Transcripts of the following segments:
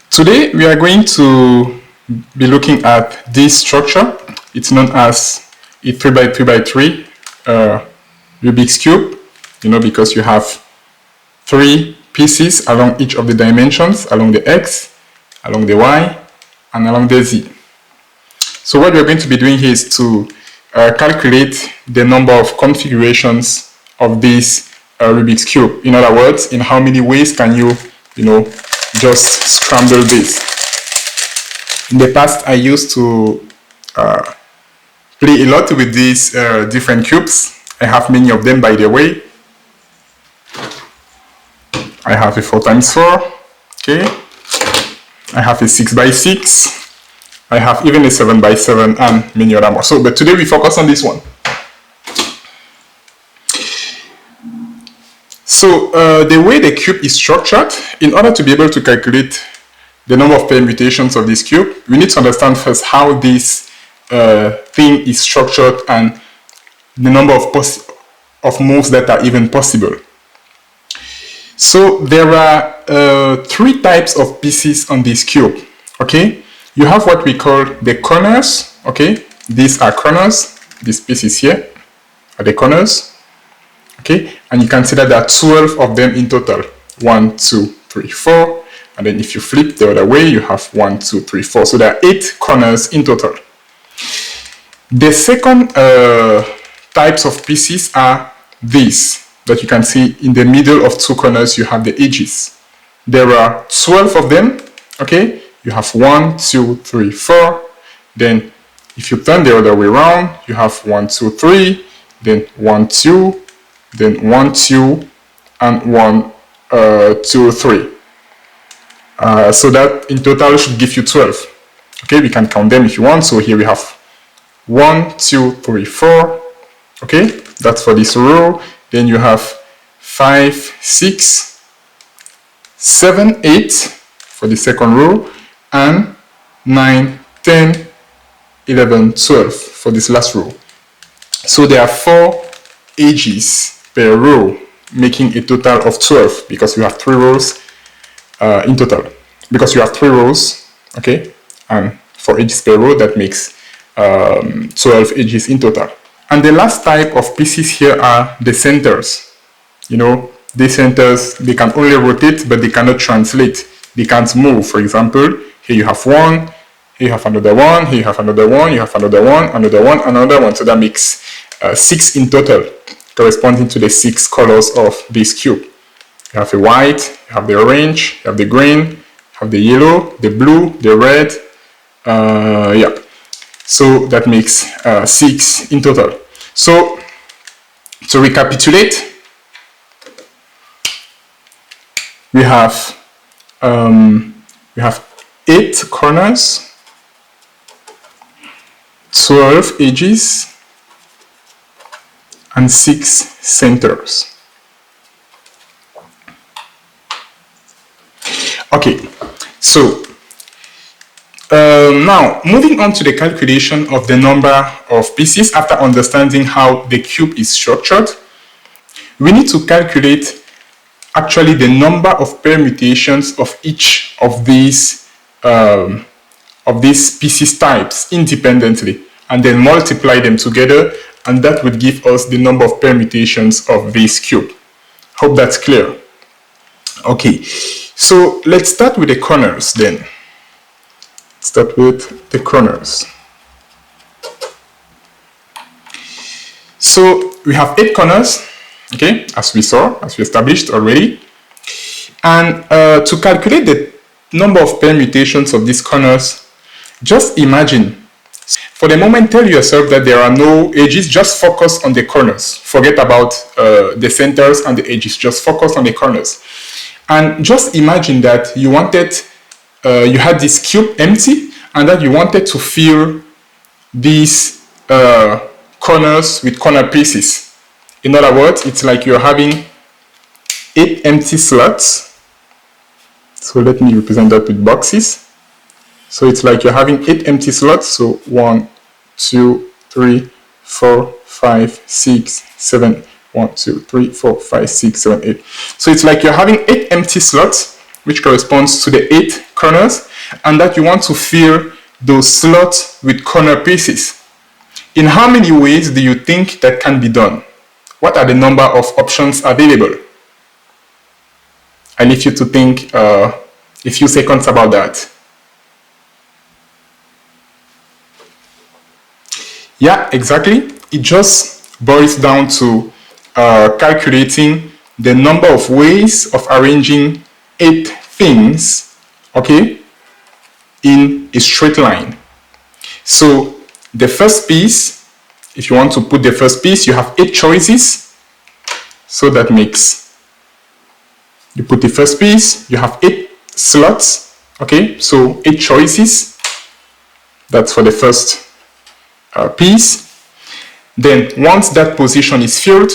Today we are going to be looking at this structure. It's known as a 3 by 3 by 3 Rubik's Cube, because you have 3 pieces along each of the dimensions, along the X, along the Y, and along the Z. So what we're going to be doing here is to calculate the number of configurations of this Rubik's Cube. In other words, in how many ways can you, just scramble this. In the past, I used to play a lot with these different cubes. I have many of them, by the way. I have a 4x4, okay. I have a 6x6. I have even a 7x7 and many other more. So, but today we focus on this one. So, the way the cube is structured, in order to be able to calculate the number of permutations of this cube, we need to understand first how this thing is structured and the number of moves that are even possible. So, there are 3 types of pieces on this cube, okay? You have what we call the corners, okay? These are corners. These pieces here are the corners, okay? And you consider there are 12 of them in total. 1, 2, 3, 4. And then if you flip the other way, you have 1, 2, 3, 4. So there are 8 corners in total. The second types of pieces are these that you can see in the middle of 2 corners. You have the edges. There are 12 of them, okay? You have 1, 2, 3, 4. Then if you turn the other way around, you have 1, 2, 3, then 1, 2, then 1, 2, and 1, 2, 3. So that in total should give you 12. Okay, we can count them if you want. So here we have 1, 2, 3, 4. Okay, that's for this row. Then you have 5, 6, 7, 8 for the second row. And 9, 10, 11, 12 for this last row. So there are 4 edges per row, making a total of 12 because you have 3 rows in total. Because you have 3 rows, okay, and 4 edges per row, that makes 12 edges in total. And the last type of pieces here are the centers. These centers, they can only rotate, but they cannot translate. They can't move. For example, here you have 1, here you have another 1, here you have another 1, you have another 1, another 1, another 1. So that makes 6 in total, corresponding to the 6 colors of this cube. You have a white, you have the orange, you have the green, you have the yellow, the blue, the red. Yeah. So that makes 6 in total. So to recapitulate, we have 8 corners, 12 edges, and 6 centers. Okay, so now moving on to the calculation of the number of pieces after understanding how the cube is structured, we need to calculate actually the number of permutations of each of these pieces types independently, and then multiply them together, and that would give us the number of permutations of this cube. Hope that's clear. Okay, so let's start with the corners then. Start with the corners. So we have 8 corners, okay, as we established already. And to calculate the number of permutations of these corners, just imagine. For the moment, tell yourself that there are no edges, just focus on the corners. Forget about the centers and the edges, just focus on the corners. And just imagine that you wanted, you had this cube empty, and that you wanted to fill these corners with corner pieces. In other words, it's like you're having 8 empty slots. So let me represent that with boxes. So it's like you're having 8 empty slots. So 1, 2, 3, 4, 5, 6, 7. 1, 2, 3, 4, 5, 6, 7, 8. So it's like you're having 8 empty slots, which corresponds to the 8 corners, and that you want to fill those slots with corner pieces. In how many ways do you think that can be done? What are the number of options available? I leave you to think a few seconds about that. Yeah, exactly. It just boils down to calculating the number of ways of arranging 8 things, okay, in a straight line. So the first piece, if you want to put the first piece, you have 8 choices. So that makes, you put the first piece, you have 8 slots, okay, so 8 choices. That's for the first piece. Then once that position is filled,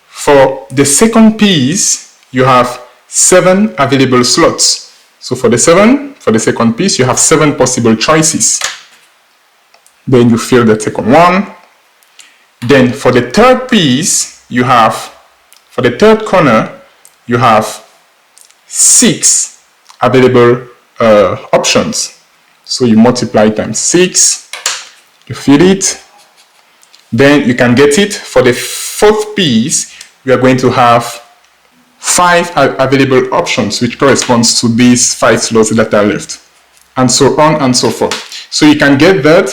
for the second piece, you have 7 available slots. So for the second piece, you have 7 possible choices. Then you fill the second one. Then for the third piece, you have, for the third corner, you have 6 available options. So you multiply times 6, you fill it. Then you can get it. For the fourth piece, we are going to have 5 available options, which corresponds to these 5 slots that are left, and so on and so forth. So you can get that.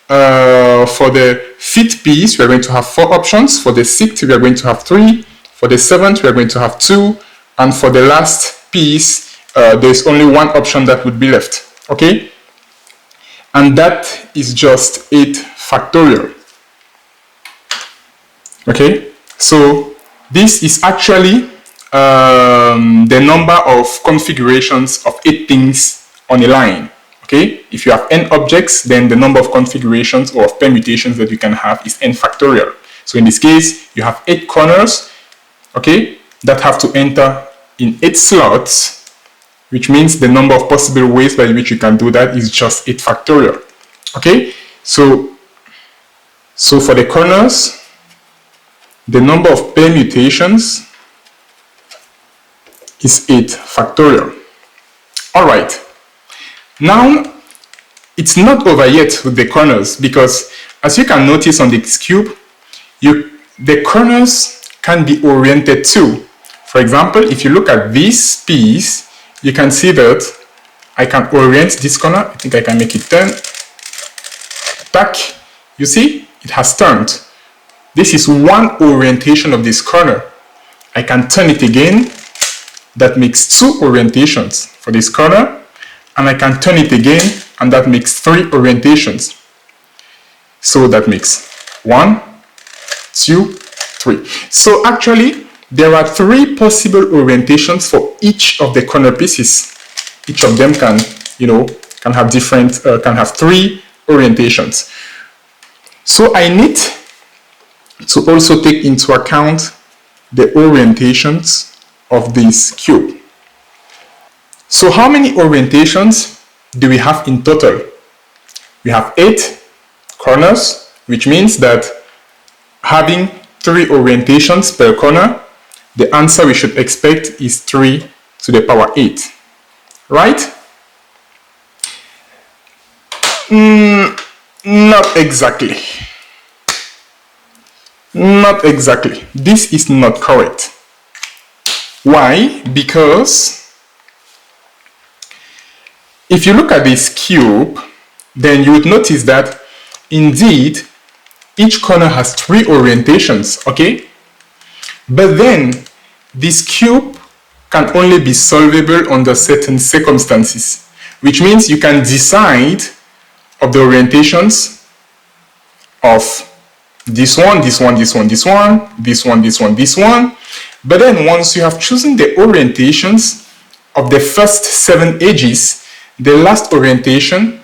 For the fifth piece, we are going to have 4 options. For the sixth, we are going to have 3. For the seventh, we are going to have 2. And for the last piece, there's only 1 option that would be left. Okay? And that is just 8 factorial. Okay? So this is actually the number of configurations of 8 things on a line. Okay, if you have n objects, then the number of configurations or of permutations that you can have is n factorial. So in this case, you have 8 corners, okay, that have to enter in 8 slots, which means the number of possible ways by which you can do that is just 8 factorial. Okay, so for the corners, the number of permutations is 8 factorial. All right. Now, it's not over yet with the corners, because as you can notice on this cube, the corners can be oriented too. For example, if you look at this piece, you can see that I can orient this corner. I think I can make it turn back. You see, it has turned. This is one orientation of this corner. I can turn it again. That makes 2 orientations for this corner. And I can turn it again, and that makes 3 orientations. So that makes 1, 2, 3. So actually, there are 3 possible orientations for each of the corner pieces. Each of them can, can have different, can have 3 orientations. So I need to also take into account the orientations of this cube. So how many orientations do we have in total? We have 8 corners, which means that having 3 orientations per corner, the answer we should expect is 3 to the power 8. Right? Not exactly. Not exactly. This is not correct. Why? Because if you look at this cube, then you would notice that indeed each corner has 3 orientations, okay? But then this cube can only be solvable under certain circumstances, which means you can decide of the orientations of this one, this one, this one, this one, this one, this one, this one. But then once you have chosen the orientations of the first 7 edges, the last orientation,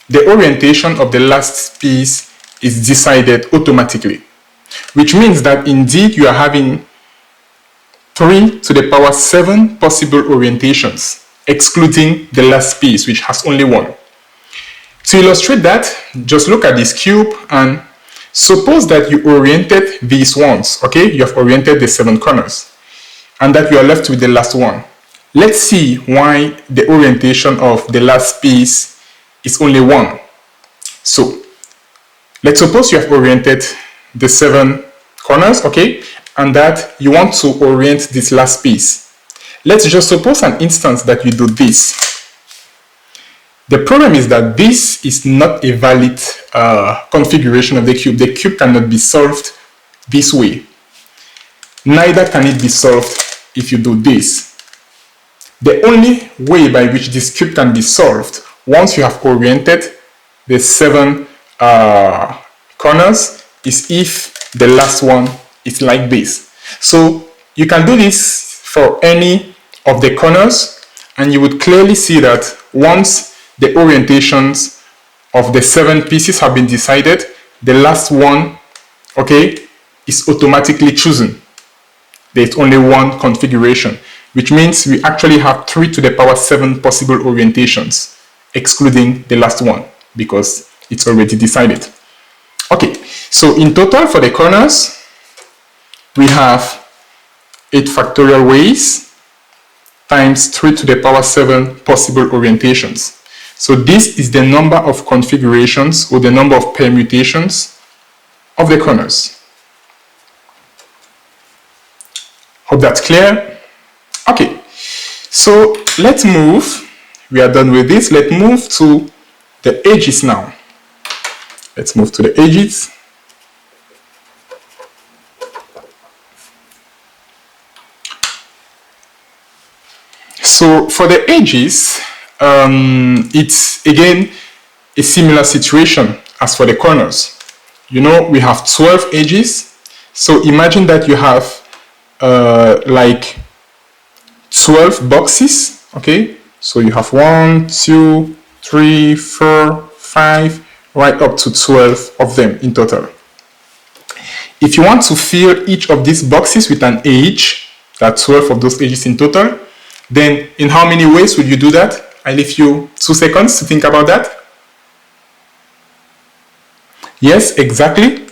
the orientation of the last piece is decided automatically, which means that indeed you are having 3 to the power 7 possible orientations, excluding the last piece, which has only 1. To illustrate that, just look at this cube and suppose that you oriented these ones, okay? You have oriented the 7 corners, and that you are left with the last one. Let's see why the orientation of the last piece is only 1. So let's suppose you have oriented the 7 corners, okay, and that you want to orient this last piece. Let's just suppose an instance that you do this. The problem is that this is not a valid configuration of the cube. The cube cannot be solved this way. Neither can it be solved if you do this. The only way by which this cube can be solved, once you have oriented the 7 corners, is if the last one is like this. So you can do this for any of the corners, and you would clearly see that once the orientations of the 7 pieces have been decided, the last one, okay, is automatically chosen. There's only one configuration, which means we actually have 3 to the power 7 possible orientations, excluding the last one, because it's already decided. Okay, so in total for the corners, we have 8 factorial ways times 3 to the power 7 possible orientations. So this is the number of configurations or the number of permutations of the corners. Hope that's clear. Okay, so let's move. We are done with this. Let's move to the edges now. Let's move to the edges. So for the edges, it's again a similar situation as for the corners. You know, we have 12 edges. So imagine that you have like 12 boxes, okay? So you have 1, 2, 3, 4, 5, right up to 12 of them in total. If you want to fill each of these boxes with an edge, there are 12 of those edges in total, then in how many ways would you do that? I leave you 2 seconds to think about that. Yes, exactly.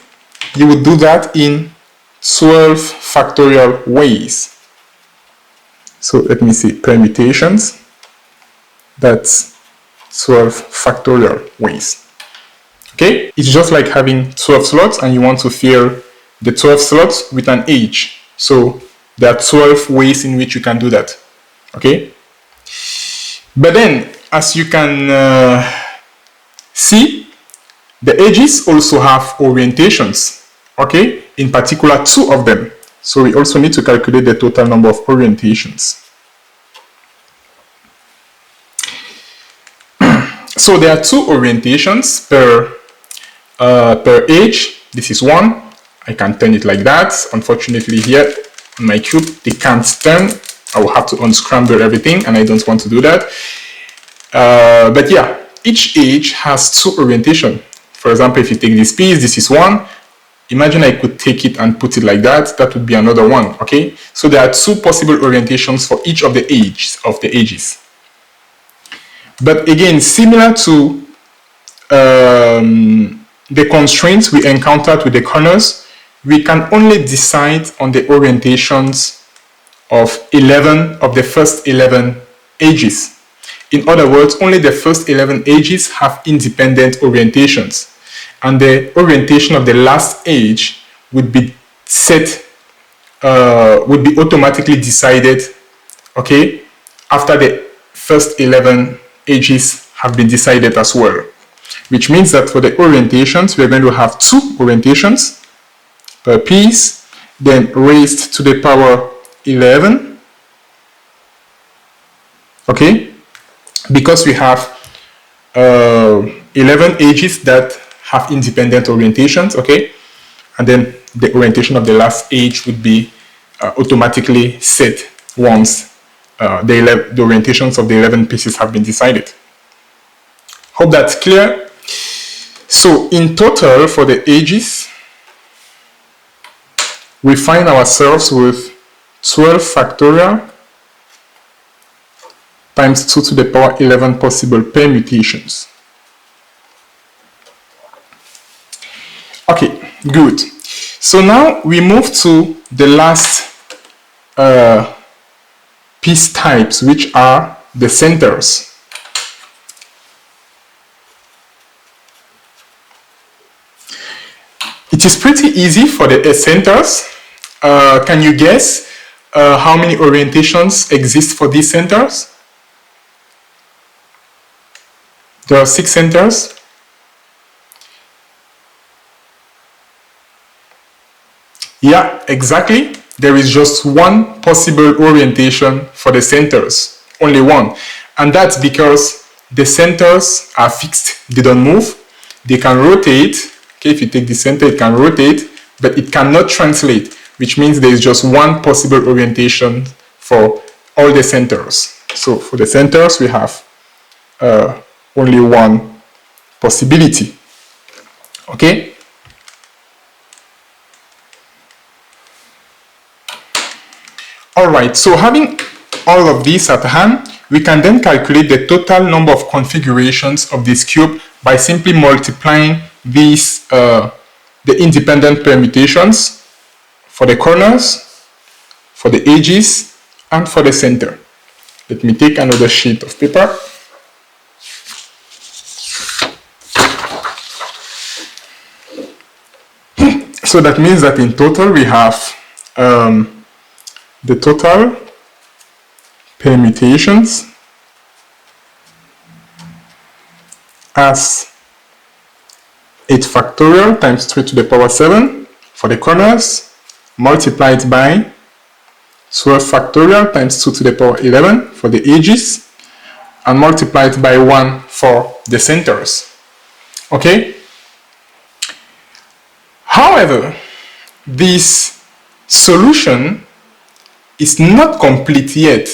You would do that in 12 factorial ways. So let me see, permutations. That's 12 factorial ways. Okay, it's just like having 12 slots and you want to fill the 12 slots with an edge. So there are 12 ways in which you can do that. Okay, but then as you can see, the edges also have orientations, okay, in particular 2 of them. So we also need to calculate the total number of orientations. So there are 2 orientations per edge. This is 1. I can turn it like that. Unfortunately here on my cube it can't turn. I will have to unscramble everything and I don't want to do that. But yeah, each edge has 2 orientation. For example, if you take this piece, this is 1. Imagine I could take it and put it like that. That would be another 1, okay? So there are 2 possible orientations for each of the edges. But again, similar to the constraints we encountered with the corners, we can only decide on the orientations of 11 of the first 11 edges. In other words, only the first 11 edges have independent orientations, and the orientation of the last edge would be automatically decided, okay, after the first 11 edges have been decided as well. Which means that for the orientations, we're going to have 2 orientations per piece, then raised to the power 11, okay, because we have 11 edges that have independent orientations, okay, and then the orientation of the last edge would be automatically set once the orientations of the 11 pieces have been decided. Hope that's clear. So in total for the edges, we find ourselves with 12 factorial times 2 to the power 11 possible permutations. Okay, good. So now we move to the last piece types, which are the centers. It is pretty easy for the centers. Can you guess how many orientations exist for these centers? There are 6 centers. Yeah, exactly. There is just one possible orientation for the centers, only one. And that's because the centers are fixed, they don't move. They can rotate. Okay, if you take the center, it can rotate, but it cannot translate, which means there is just one possible orientation for all the centers. So for the centers, we have only one possibility. Okay? Alright, so having all of this at hand, we can then calculate the total number of configurations of this cube by simply multiplying these, the independent permutations for the corners, for the edges, and for the center. Let me take another sheet of paper. So that means that in total we have the total permutations as 8 factorial times 3 to the power 7 for the corners, multiplied by 12 factorial times 2 to the power 11 for the edges, and multiplied by 1 for the centers. Okay? However, this solution is not complete yet.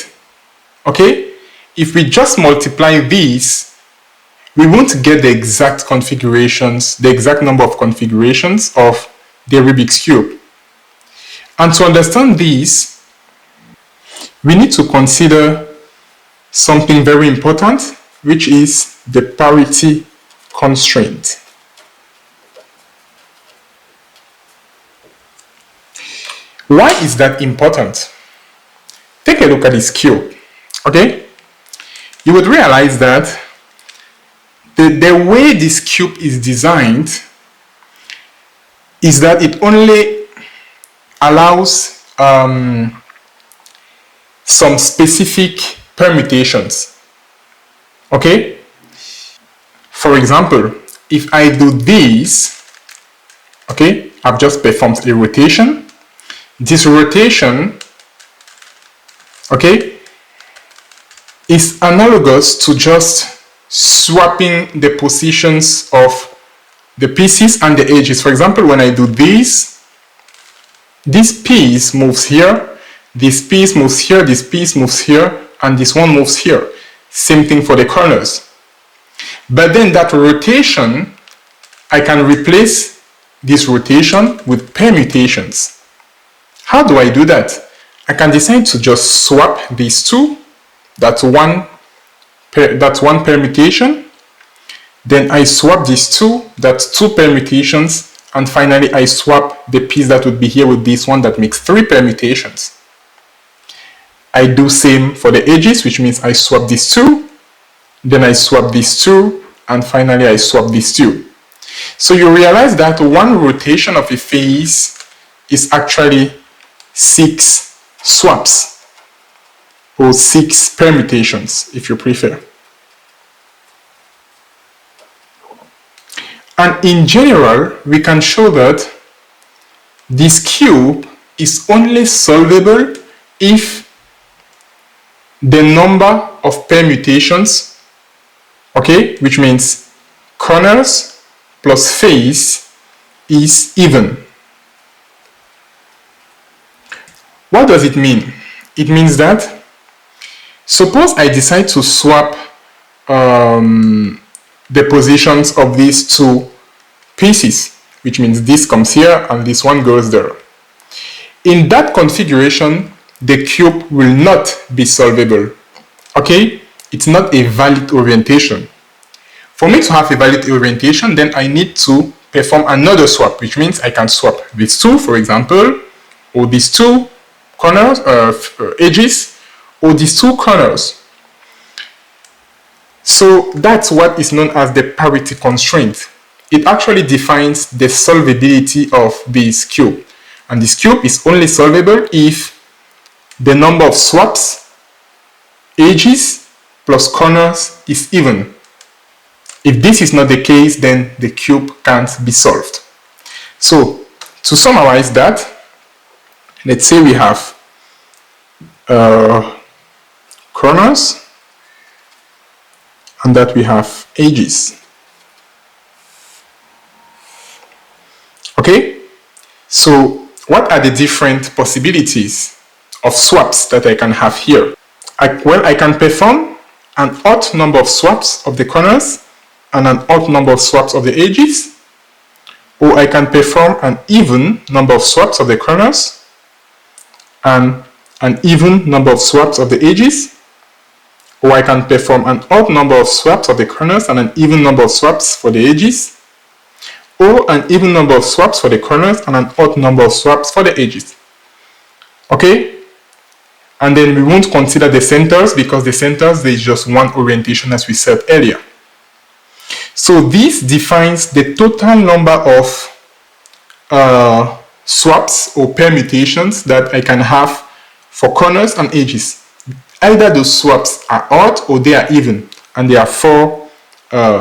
Okay? If we just multiply these, we won't get the exact configurations, the exact number of configurations of the Rubik's Cube. And to understand this, we need to consider something very important, which is the parity constraint. Why is that important? Take a look at this cube, okay? You would realize that the way this cube is designed is that it only allows some specific permutations, okay? For example, if I do this, okay, I've just performed a rotation. This rotation, okay, is analogous to just swapping the positions of the pieces and the edges. For example, when I do this piece moves here, this piece moves here, this piece moves here, and this one moves here. Same thing for the corners. But then that rotation, I can replace this rotation with permutations. How do I do that? I can decide to just swap these two. That's one permutation. Then I swap these two. That's 2 permutations. And finally, I swap the piece that would be here with this one. That makes 3 permutations. I do same for the edges, which means I swap these 2. Then I swap these 2. And finally, I swap these 2. So you realize that one rotation of a face is actually 6 swaps, or 6 permutations, if you prefer. And in general, we can show that this cube is only solvable if the number of permutations, okay, which means corners plus face, is even. What does it mean? It means that, suppose I decide to swap the positions of these 2 pieces, which means this comes here and this one goes there. In that configuration, the cube will not be solvable. Okay? It's not a valid orientation. For me to have a valid orientation, then I need to perform another swap, which means I can swap these 2, for example, or these 2 corners, edges, or these two corners. So that's what is known as the parity constraint. It actually defines the solvability of this cube. And this cube is only solvable if the number of swaps, edges, plus corners is even. If this is not the case, then the cube can't be solved. So, to summarize that, let's say we have corners and that we have edges. Okay? So, what are the different possibilities of swaps that I can have here? I can perform an odd number of swaps of the corners and an odd number of swaps of the edges, or I can perform an even number of swaps of the corners and an even number of swaps of the edges, or I can perform an odd number of swaps of the corners and an even number of swaps for the edges, or an even number of swaps for the corners and an odd number of swaps for the edges. Okay? And then we won't consider the centers, because the centers, there is just one orientation, as we said earlier. So this defines the total number of swaps or permutations that I can have for corners and edges. Either those swaps are odd or they are even, and there are four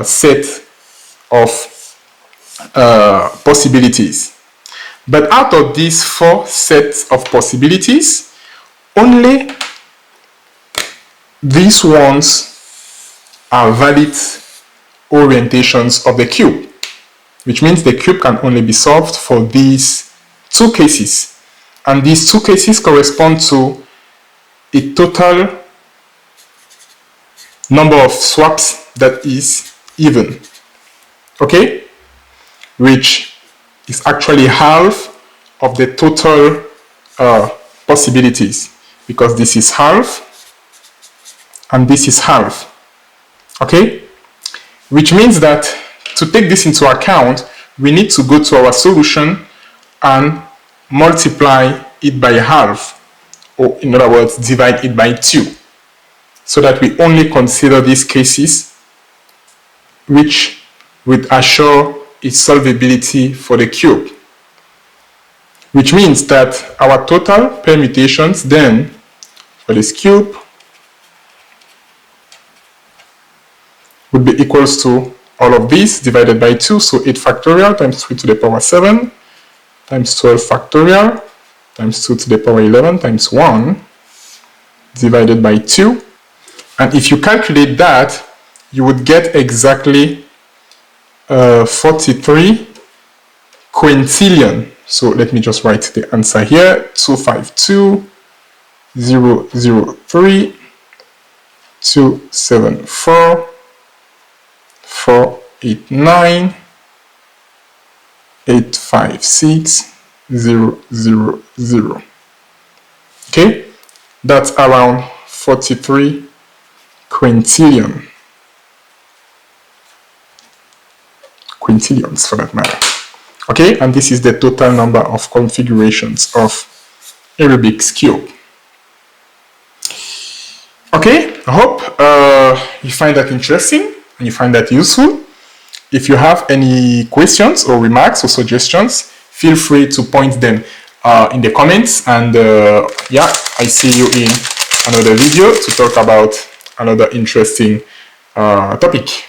sets of possibilities. But out of these four sets of possibilities, only these ones are valid orientations of the cube, which means the cube can only be solved for these two cases. And these two cases correspond to a total number of swaps that is even. Okay? Which is actually half of the total possibilities, because this is half and this is half. Okay? Which means that to take this into account, we need to go to our solution and multiply it by half, or in other words, divide it by 2, so that we only consider these cases which would assure its solvability for the cube. Which means that our total permutations then for this cube would be equals to all of these divided by 2, so 8 factorial times 3 to the power 7 times 12 factorial times 2 to the power 11 times 1 divided by 2. And if you calculate that, you would get exactly 43 quintillion. So let me just write the answer here: 252,003, 274, 489, 856, 000. Okay, that's around 43 quintillion. Quintillions for that matter. Okay, and this is the total number of configurations of a Rubik's Cube. Okay, I hope you find that interesting and you find that useful. If you have any questions or remarks or suggestions, feel free to point them in the comments, and yeah, I see you in another video to talk about another interesting topic.